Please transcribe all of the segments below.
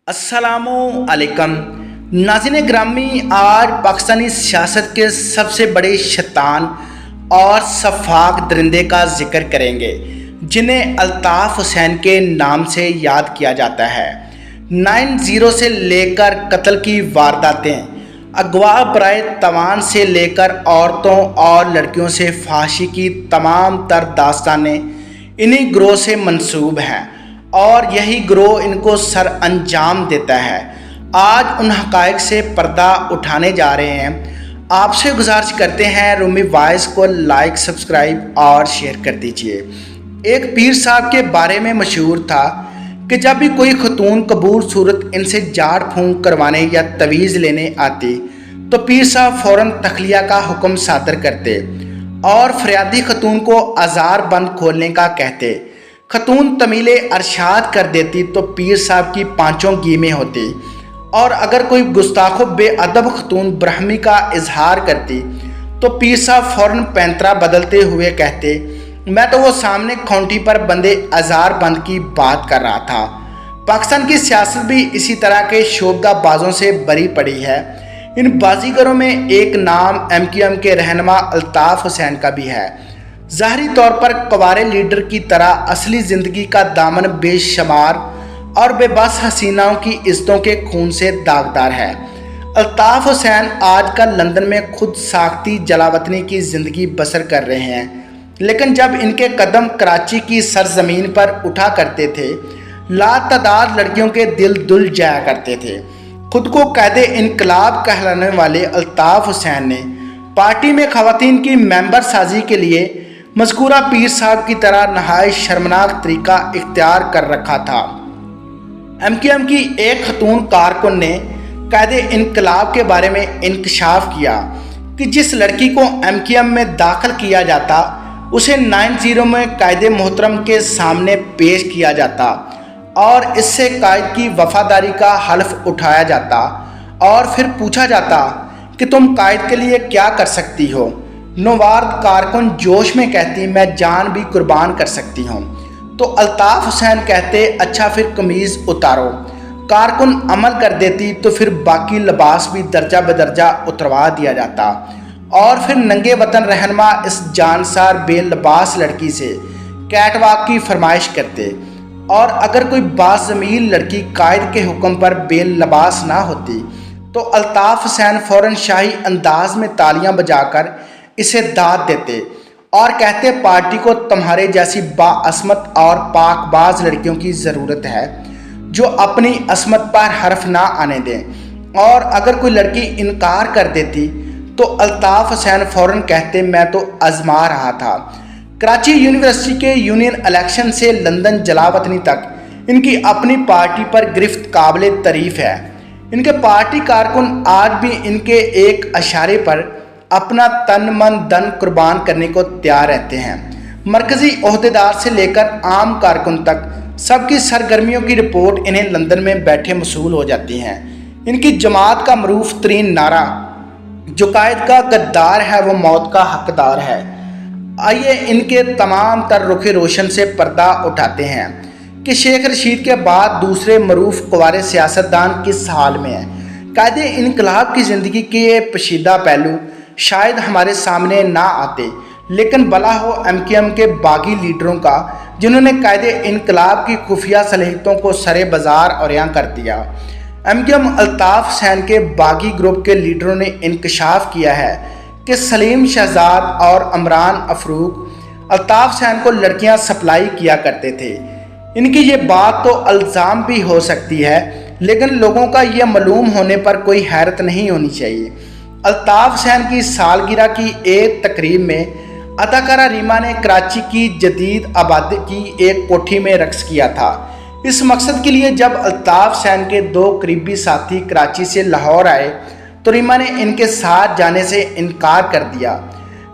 अस्सलामुअलैकुम नाज़रीन ग्रामी। आज पाकिस्तानी सियासत के सबसे बड़े शैतान और शफाक दरिंदे का जिक्र करेंगे जिन्हें अल्ताफ़ हुसैन के नाम से याद किया जाता है। 9/0 से लेकर कत्ल की वारदातें, अगवा बराए तवान से लेकर औरतों और लड़कियों से फांसी की तमाम तर दास्तानें इन्हीं ग्रोह से मंसूब हैं और यही ग्रोह इनको सर अंजाम देता है। आज उन हक़ाइक़ से पर्दा उठाने जा रहे हैं। आपसे गुजारिश करते हैं रूमी वॉइस को लाइक, सब्सक्राइब और शेयर कर दीजिए। एक पीर साहब के बारे में मशहूर था कि जब भी कोई खतून कबूल सूरत इनसे जाड़ फूंक करवाने या तवीज़ लेने आती तो पीर साहब फ़ौरन तखलिया का हुक्म सादर करते और फरियादी खतून को आज़ार बंद खोलने का कहते। खतून तमीले अरशाद कर देती तो पीर साहब की पांचों गीमें होती और अगर कोई गुस्ताखो बेअदब खतून ब्रह्मी का इजहार करती तो पीर साहब फ़ौरन पैंतरा बदलते हुए कहते, मैं तो वो सामने खौंटी पर बंदे आज़ार बंद की बात कर रहा था। पाकिस्तान की सियासत भी इसी तरह के शोबदा बाजों से बरी पड़ी है। इन बाजीगरों में एक नाम MQM के रहनुमा अल्ताफ़ हुसैन का भी है। ज़ाहरी तौर पर कवारे लीडर की तरह असली ज़िंदगी का दामन बेशुमार और बेबस हसीनाओं की इज़्ज़तों के खून से दागदार है। अल्ताफ़ हुसैन आजकल लंदन में खुद साख्ती जलावतनी की ज़िंदगी बसर कर रहे हैं, लेकिन जब इनके कदम कराची की सरजमीन पर उठा करते थे लातादाद लड़कियों के दिल दुल जाया करते थे। खुद को कैदे इनकलाब कहलाने वाले अल्ताफ़ हुसैन ने पार्टी में ख़वातीन की मेंबर साजी के लिए मज़कूरा पीर साहब की तरह नहायत शर्मनाक तरीका इख्तियार कर रखा था। MQM की एक खतून कारकुन ने कायदे इनकलाब के बारे में इंकशाफ किया कि जिस लड़की को MQM में दाखिल किया जाता उसे 9/0 में कायदे मोहतरम के सामने पेश किया जाता और इससे कायद की वफादारी का हल्फ उठाया जाता और फिर पूछा जाता कि तुम कायद के लिए क्या कर सकती हो। नौवार्द कारकुन जोश में कहती, मैं जान भी कुर्बान कर सकती हूँ। तो अल्ताफ़ हुसैन कहते, अच्छा फिर कमीज़ उतारो। कारकुन अमल कर देती तो फिर बाकी लिबास भी दर्जा बदर्जा उतरवा दिया जाता और फिर नंगे वतन रहनुमा इस जानसार बेलिबास लड़की से कैटवाक की फरमाइश करते और अगर कोई बाज़मील लड़की कायद के हुक्म पर बेलिबास ना होती तो अल्ताफ़ हुसैन फ़ौरन शाही अंदाज में तालियां बजाकर इसे दाद देते और कहते, पार्टी को तुम्हारे जैसी बाअस्मत और पाकबाज लड़कियों की ज़रूरत है जो अपनी अस्मत पर हर्फ ना आने दें। और अगर कोई लड़की इनकार कर देती तो अल्ताफ़ हुसैन फ़ौरन कहते, मैं तो आजमा रहा था। कराची यूनिवर्सिटी के यूनियन इलेक्शन से लंदन जलावतनी तक इनकी अपनी पार्टी पर गिरफ्त काबिल तारीफ़ है। इनके पार्टी कारकुन आज भी इनके एक इशारे पर अपना तन मन धन कुर्बान करने को तैयार रहते हैं। मरकज़ी ओहदेदार से लेकर आम कारकुन तक सबकी सरगर्मियों की रिपोर्ट इन्हें लंदन में बैठे मसूल हो जाती हैं। इनकी जमात का मरूफ तरीन नारा जो कायद का गद्दार है वो मौत का हकदार है। आइए इनके तमाम तर रुखे रोशन से पर्दा उठाते हैं कि शेख रशीद के बाद दूसरे मरूफ कुवारे सियासतदान किस हाल में हैं। कायदे इनकलाब की ज़िंदगी के ये पेचीदा पहलू शायद हमारे सामने ना आते, लेकिन भला हो MQM के बागी लीडरों का जिन्होंने कायदे इनकलाब की खुफिया सलाहियतों को सरे बाज़ार औरियां कर दिया। MQM अल्ताफ़ हुसैन के बागी ग्रुप के लीडरों ने इंकशाफ किया है कि सलीम शहजाद और अमरान अफरूक अल्ताफ़ हुसैन को लड़कियां सप्लाई किया करते थे। इनकी ये बात तो इल्ज़ाम भी हो सकती है, लेकिन लोगों का यह मालूम होने पर कोई हैरत नहीं होनी चाहिए। अल्ताफ़ हुसैन की सालगिरह की एक तकरीब में अदाकारा रीमा ने कराची की जदीद आबादी की एक कोठी में रक्स किया था। इस मकसद के लिए जब अल्ताफ़ हुसैन के 2 करीबी साथी कराची से लाहौर आए तो रीमा ने इनके साथ जाने से इनकार कर दिया।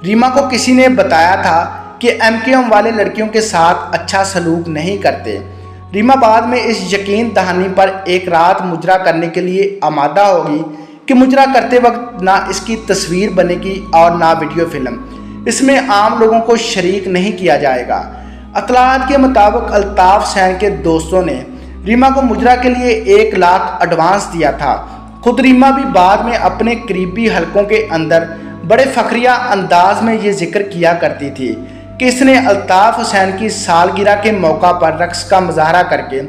रीमा को किसी ने बताया था कि MQM वाले लड़कियों के साथ अच्छा सलूक नहीं करते। रीमा बाद में इस यकीन दहानी पर एक रात मुजरा करने के लिए आमादा होगी कि मुजरा करते वक्त ना इसकी तस्वीर बनेगी और ना वीडियो फिल्म। इसमें आम लोगों को शरीक नहीं किया जाएगा। अतलात के मुताबिक अल्ताफ़ हुसैन के दोस्तों ने रीमा को मुजरा के लिए 1 लाख एडवांस दिया था। खुद रीमा भी बाद में अपने करीबी हलकों के अंदर बड़े फखरिया अंदाज में ये जिक्र किया करती थी कि इसने अल्ताफ़ हुसैन की सालगिरह के मौका पर रक्स का मुजाहरा करके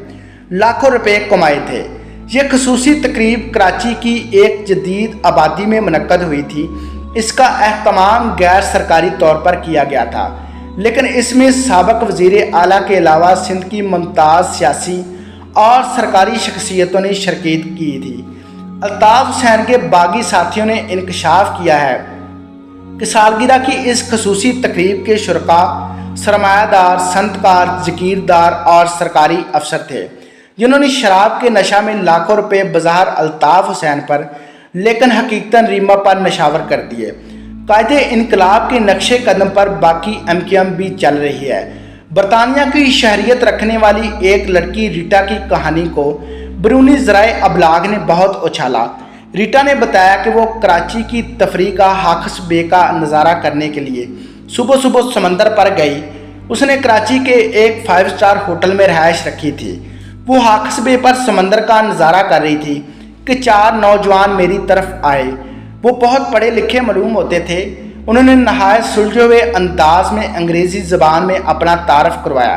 लाखों रुपए कमाए थे। ये खसूसी तकरीब कराची की एक जदीद आबादी में मुनक्कद हुई थी। इसका एहतमाम गैर सरकारी तौर पर किया गया था, लेकिन इसमें साबिक वज़ीर आला के अलावा सिंध की मुमताज़ सियासी और सरकारी शख्सियतों ने शिरकत की थी। अल्ताफ़ हुसैन के बागी साथियों ने इंकशाफ किया है कि सालगिरह की इस खसूसी तकरीब के शुरका सरमायादार, संतकार, ज़कीरदार और सरकारी अफसर थे, जिन्होंने शराब के नशा में लाखों रुपए बज़ाहिर अल्ताफ़ हुसैन पर लेकिन हकीकतन रीमा पर नशावर कर दिए। कायदे इनकलाब के नक्शे कदम पर बाकी MQM भी चल रही है। बरतानिया की शहरियत रखने वाली एक लड़की रीटा की कहानी को बैरूनी ज़राए अबलाग ने बहुत उछाला। रीटा ने बताया कि वो कराची की तफरीह का हाकस बे का नज़ारा करने के लिए सुबह सुबह समंदर पर गई। उसने कराची के एक 5 स्टार होटल में रहायश रखी थी। वो हाकस बे पर समंदर का नज़ारा कर रही थी कि 4 नौजवान मेरी तरफ आए। वो बहुत पढ़े लिखे मालूम होते थे। उन्होंने नहायत सुलझे हुए अंदाज में अंग्रेज़ी ज़बान में अपना तारफ़ करवाया।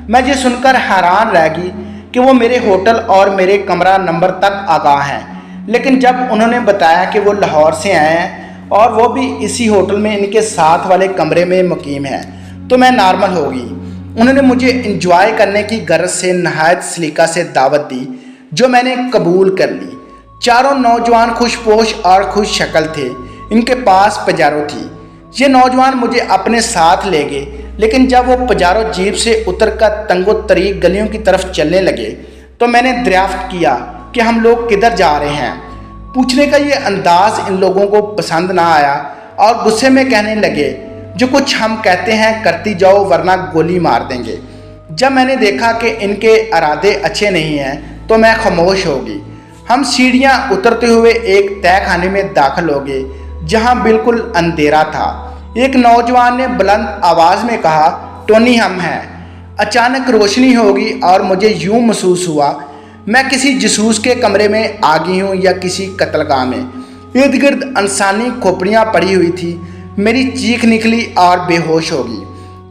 मैं ये सुनकर हैरान रह गई कि वो मेरे होटल और मेरे कमरा नंबर तक आगाह हैं, लेकिन जब उन्होंने बताया कि वो लाहौर से आए हैं और वो भी इसी होटल में इनके साथ वाले कमरे में मुकीम हैं, तो मैं नॉर्मल हो गई। उन्होंने मुझे इंजॉय करने की गरज से नहायत सलीका से दावत दी, जो मैंने कबूल कर ली। चारों नौजवान खुशपोश और खुश शक्ल थे। इनके पास पजारो थी। ये नौजवान मुझे अपने साथ ले गए, लेकिन जब वो पजारो जीप से उतर कर तंगो तरीक गलियों की तरफ चलने लगे तो मैंने दरियाफ्त किया कि हम लोग किधर जा रहे हैं। पूछने का ये अंदाज इन लोगों को पसंद ना आया और गुस्से में कहने लगे, जो कुछ हम कहते हैं करती जाओ वरना गोली मार देंगे। जब मैंने देखा कि इनके इरादे अच्छे नहीं हैं तो मैं खामोश हो गई। हम सीढ़ियाँ उतरते हुए एक तहखाने में दाखिल हो गए, जहाँ बिल्कुल अंधेरा था। एक नौजवान ने बुलंद आवाज़ में कहा, टोनी हम हैं। अचानक रोशनी होगी और मुझे यूं महसूस हुआ मैं किसी जसूस के कमरे में आ गई हूँ या किसी कत्लगाह में। इर्द गिर्द इंसानी खोपड़ियाँ पड़ी हुई थी। मेरी चीख निकली और बेहोश हो गई।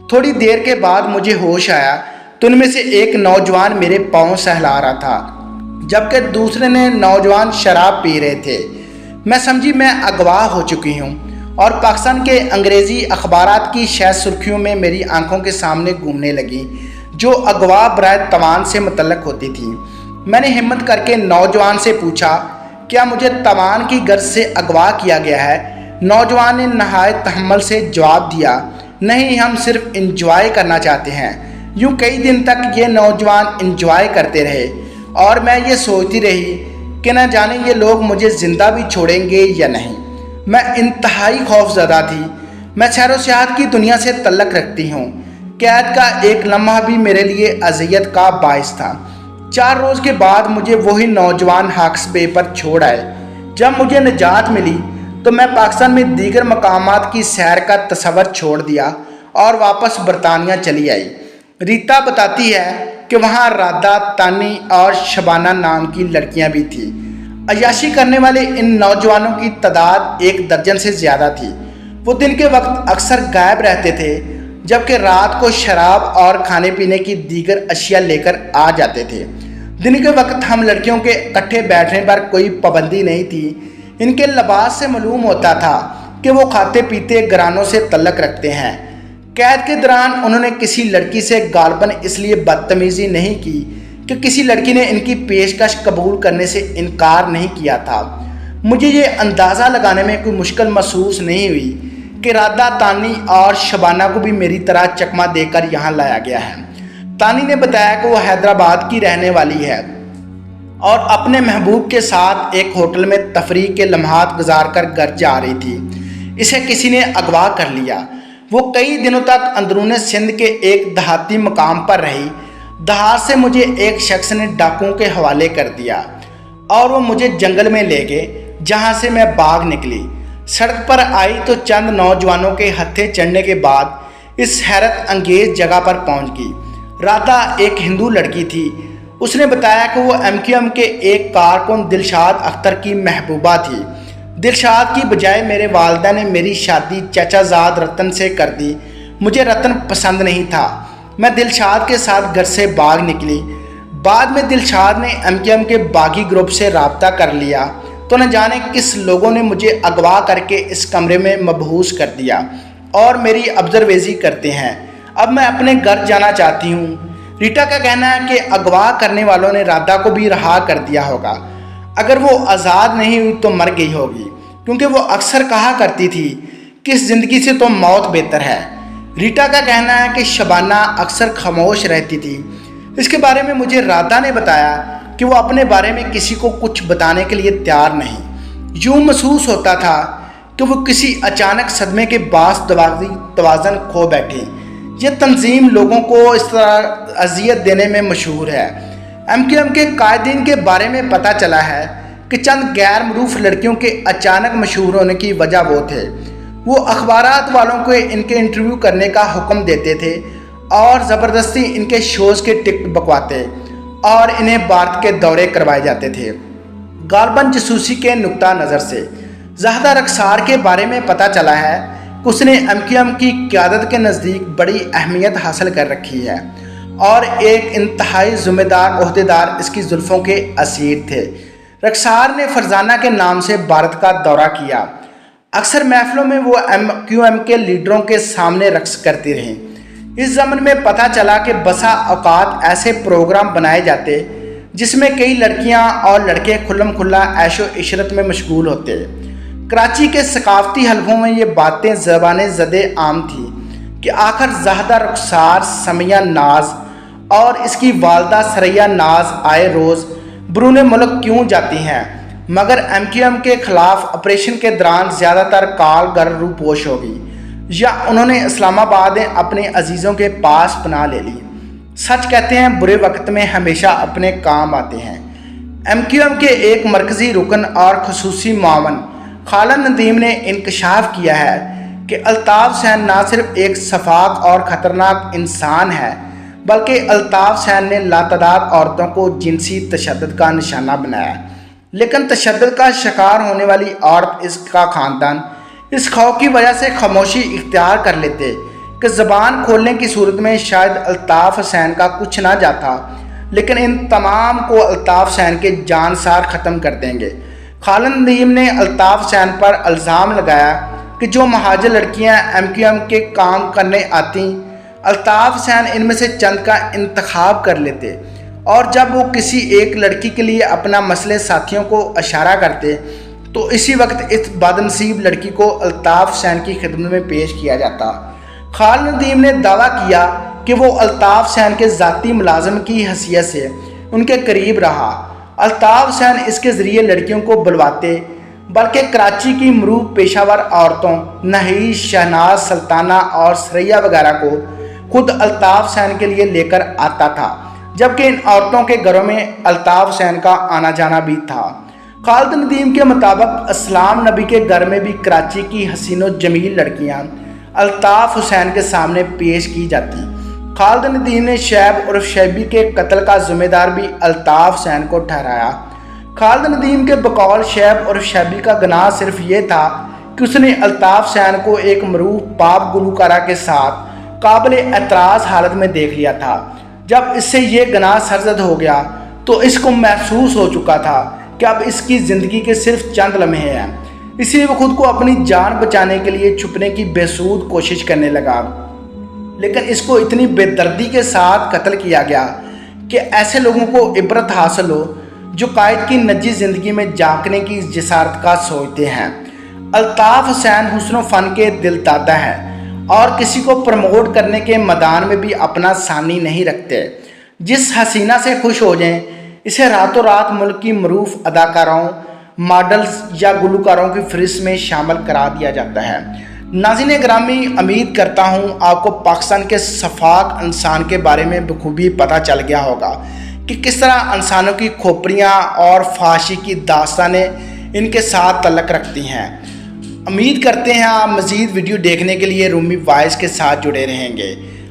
थोड़ी देर के बाद मुझे होश आया तो उनमें से एक नौजवान मेरे पाँव सहला रहा था, जबकि दूसरे ने नौजवान शराब पी रहे थे। मैं समझी मैं अगवा हो चुकी हूँ और पाकिस्तान के अंग्रेज़ी अखबारात की शायद सुर्खियों में मेरी आंखों के सामने घूमने लगी, जो अगवा बराए तवान से मुतल्लक होती थी। मैंने हिम्मत करके नौजवान से पूछा, क्या मुझे तवान की गर्ज से अगवा किया गया है? नौजवान ने नहायत तहम्मुल से जवाब दिया, नहीं, हम सिर्फ इंजॉय करना चाहते हैं। यूँ कई दिन तक ये नौजवान इंजॉय करते रहे और मैं ये सोचती रही कि न जाने ये लोग मुझे ज़िंदा भी छोड़ेंगे या नहीं। मैं इंतहाई खौफज़दा थी। मैं सैर सियाहत की दुनिया से तल्लक रखती हूँ। कैद का एक लम्हा भी मेरे लिए अज़ियत का बाइस था। 4 रोज़ के बाद मुझे वही नौजवान हाक्स बे पर छोड़ आए। जब मुझे निजात मिली तो मैं पाकिस्तान में दीगर मकामात की सैर का तसव्वुर छोड़ दिया और वापस बरतानिया चली आई। रीता बताती है कि वहाँ राधा, तानी और शबाना नाम की लड़कियाँ भी थीं। अय्याशी करने वाले इन नौजवानों की तादाद 1 दर्जन से ज़्यादा थी। वो दिन के वक्त अक्सर गायब रहते थे, जबकि रात को शराब और खाने पीने की दीगर अशिया लेकर आ जाते थे। दिन के वक्त हम लड़कियों के इकट्ठे बैठने पर कोई पाबंदी नहीं थी। इनके लिबास से मालूम होता था कि वो खाते पीते घरानों से तल्लक रखते हैं। कैद के दौरान उन्होंने किसी लड़की से गालबन इसलिए बदतमीज़ी नहीं की कि किसी लड़की ने इनकी पेशकश कबूल करने से इनकार नहीं किया था। मुझे ये अंदाज़ा लगाने में कोई मुश्किल महसूस नहीं हुई कि राधा, तानी और शबाना को भी मेरी तरह चकमा देकर यहाँ लाया गया है। तानी ने बताया कि वो हैदराबाद की रहने वाली है और अपने महबूब के साथ एक होटल में तफरीह के लम्हात गुजार कर घर जा रही थी। इसे किसी ने अगवा कर लिया। वो कई दिनों तक अंदरूने सिंध के एक देहाती मकाम पर रही। दहाड़ से मुझे एक शख्स ने डाकुओं के हवाले कर दिया और वो मुझे जंगल में ले गए, जहाँ से मैं भाग निकली। सड़क पर आई तो चंद नौजवानों के हत्थे चढ़ने के बाद इस हैरत अंगेज जगह पर पहुँच गई। राधा एक हिंदू लड़की थी। اس نے بتایا کہ وہ MQM کے ایک کارکن دلشاد اختر کی محبوبہ تھی۔ دلشاد کی بجائے میرے والدہ نے میری شادی چچا زاد رتن سے کر دی۔ مجھے رتن پسند نہیں تھا۔ میں دلشاد کے ساتھ گھر سے باغ نکلی۔ بعد میں دلشاد نے MQM کے باغی گروپ سے رابطہ کر لیا تو نہ جانے کس لوگوں نے مجھے اغوا کر کے اس کمرے میں مبہوس کر دیا اور میری آبزرویزی کرتے ہیں۔ اب میں اپنے گھر جانا چاہتی ہوں۔ ریٹا کا کہنا ہے کہ اغوا کرنے والوں نے رادھا کو بھی رہا کر دیا ہوگا۔ اگر وہ آزاد نہیں ہوئی تو مر گئی ہوگی، کیونکہ وہ اکثر کہا کرتی تھی کہ اس زندگی سے تو موت بہتر ہے۔ ریٹا کا کہنا ہے کہ شبانہ اکثر خاموش رہتی تھی۔ اس کے بارے میں مجھے رادھا نے بتایا کہ وہ اپنے بارے میں کسی کو کچھ بتانے کے لیے تیار نہیں۔ یوں محسوس ہوتا تھا کہ وہ کسی اچانک صدمے کے باعث توازن کھو بیٹھی۔ یہ تنظیم لوگوں کو اس طرح اذیت دینے میں مشہور ہے۔ MQM کے قائدین کے بارے میں پتہ چلا ہے کہ چند غیر معروف لڑکیوں کے اچانک مشہور ہونے کی وجہ وہ تھے۔ وہ اخبارات والوں کو ان کے انٹرویو کرنے کا حکم دیتے تھے اور زبردستی ان کے شوز کے ٹکٹ بکواتے اور انہیں بھارت کے دورے کروائے جاتے تھے۔ غالباً جاسوسی کے نقطہ نظر سے زاہدہ رخسار کے بارے میں پتہ چلا ہے کہ اس نے MQM کی قیادت کے نزدیک بڑی اہمیت حاصل کر رکھی ہے اور ایک انتہائی ذمہ دار عہدیدار اس کی زلفوں کے اسیر تھے۔ رخسار نے فرزانہ کے نام سے بھارت کا دورہ کیا۔ اکثر محفلوں میں وہ MQM کے لیڈروں کے سامنے رقص کرتی رہیں۔ اس ضمن میں پتہ چلا کہ بسا اوقات ایسے پروگرام بنائے جاتے جس میں کئی لڑکیاں اور لڑکے کھلم کھلا عیش و عشرت میں مشغول ہوتے۔ کراچی کے ثقافتی حلقوں میں یہ باتیں زبان زدِ عام تھیں کہ آخر زاہدہ رخسار سمیہ ناز اور اس کی والدہ ثریا ناز آئے روز برون ملک کیوں جاتی ہیں، مگر MQM کے خلاف آپریشن کے دوران زیادہ تر کال گر روپوش ہوگی یا انہوں نے اسلام آباد اپنے عزیزوں کے پاس پناہ لے لی۔ سچ کہتے ہیں برے وقت میں ہمیشہ اپنے کام آتے ہیں۔ MQM کے ایک مرکزی رکن اور خصوصی معاون خالد ندیم نے انکشاف کیا ہے کہ الطاف حسین نہ صرف ایک شفاق اور خطرناک انسان ہے بلکہ الطاف حسین نے لاتعداد عورتوں کو جنسی تشدد کا نشانہ بنایا، لیکن تشدد کا شکار ہونے والی عورت اس کا خاندان اس خوف کی وجہ سے خاموشی اختیار کر لیتے کہ زبان کھولنے کی صورت میں شاید الطاف حسین کا کچھ نہ جاتا، لیکن ان تمام کو الطاف حسین کے جانسار ختم کر دیں گے۔ خالد ندیم نے الطاف حسین پر الزام لگایا کہ جو مہاجر لڑکیاں MQM کے کام کرنے آتی، الطاف حسین ان میں سے چند کا انتخاب کر لیتے اور جب وہ کسی ایک لڑکی کے لیے اپنا مسئلے ساتھیوں کو اشارہ کرتے تو اسی وقت اس بدنصیب لڑکی کو الطاف حسین کی خدمت میں پیش کیا جاتا۔ خالد ندیم نے دعویٰ کیا کہ وہ الطاف حسین کے ذاتی ملازم کی حیثیت سے ان کے قریب رہا۔ الطاف حسین اس کے ذریعے لڑکیوں کو بلواتے بلکہ کراچی کی معروف پیشہ ور عورتوں نحیس، شہناز، سلطانہ اور ثریا وغیرہ کو خود الطاف حسین کے لیے لے کر آتا تھا، جبکہ ان عورتوں کے گھروں میں الطاف حسین کا آنا جانا بھی تھا۔ خالد ندیم کے مطابق اسلام نبی کے گھر میں بھی کراچی کی حسین و جمیل لڑکیاں الطاف حسین کے سامنے پیش کی جاتی۔ خالد ندیم نے شعیب عرف شیبی کے قتل کا ذمہ دار بھی الطاف حسین کو ٹھہرایا۔ خالد ندیم کے بقول شعیب عرف شیبی کا گناہ صرف یہ تھا کہ اس نے الطاف حسین کو ایک معروف پاپ گلوکارہ کے ساتھ قابل اعتراض حالت میں دیکھ لیا تھا۔ جب اس سے یہ گناہ سرزد ہو گیا تو اس کو محسوس ہو چکا تھا کہ اب اس کی زندگی کے صرف چند لمحے ہیں، اس لیے وہ خود کو اپنی جان بچانے کے لیے چھپنے کی بے سود کوشش کرنے لگا، لیکن اس کو اتنی بے دردی کے ساتھ قتل کیا گیا کہ ایسے لوگوں کو عبرت حاصل ہو جو قائد کی نجی زندگی میں جھانکنے کی جسارت کا سوچتے ہیں۔ الطاف حسین حسن و فن کے دل دادا ہیں اور کسی کو پروموٹ کرنے کے میدان میں بھی اپنا ثانی نہیں رکھتے۔ جس حسینہ سے خوش ہو جائیں اسے راتوں رات ملک کی معروف اداکاروں، ماڈلز یا گلوکاروں کی فہرست میں شامل کرا دیا جاتا ہے۔ ناظرین گرامی، امید کرتا ہوں آپ کو پاکستان کے شفاق انسان کے بارے میں بخوبی پتہ چل گیا ہوگا کہ کس طرح انسانوں کی کھوپڑیاں اور فحاشی کی داستانیں ان کے ساتھ تعلق رکھتی ہیں۔ امید کرتے ہیں آپ مزید ویڈیو دیکھنے کے لیے رومی وائس کے ساتھ جڑے رہیں گے۔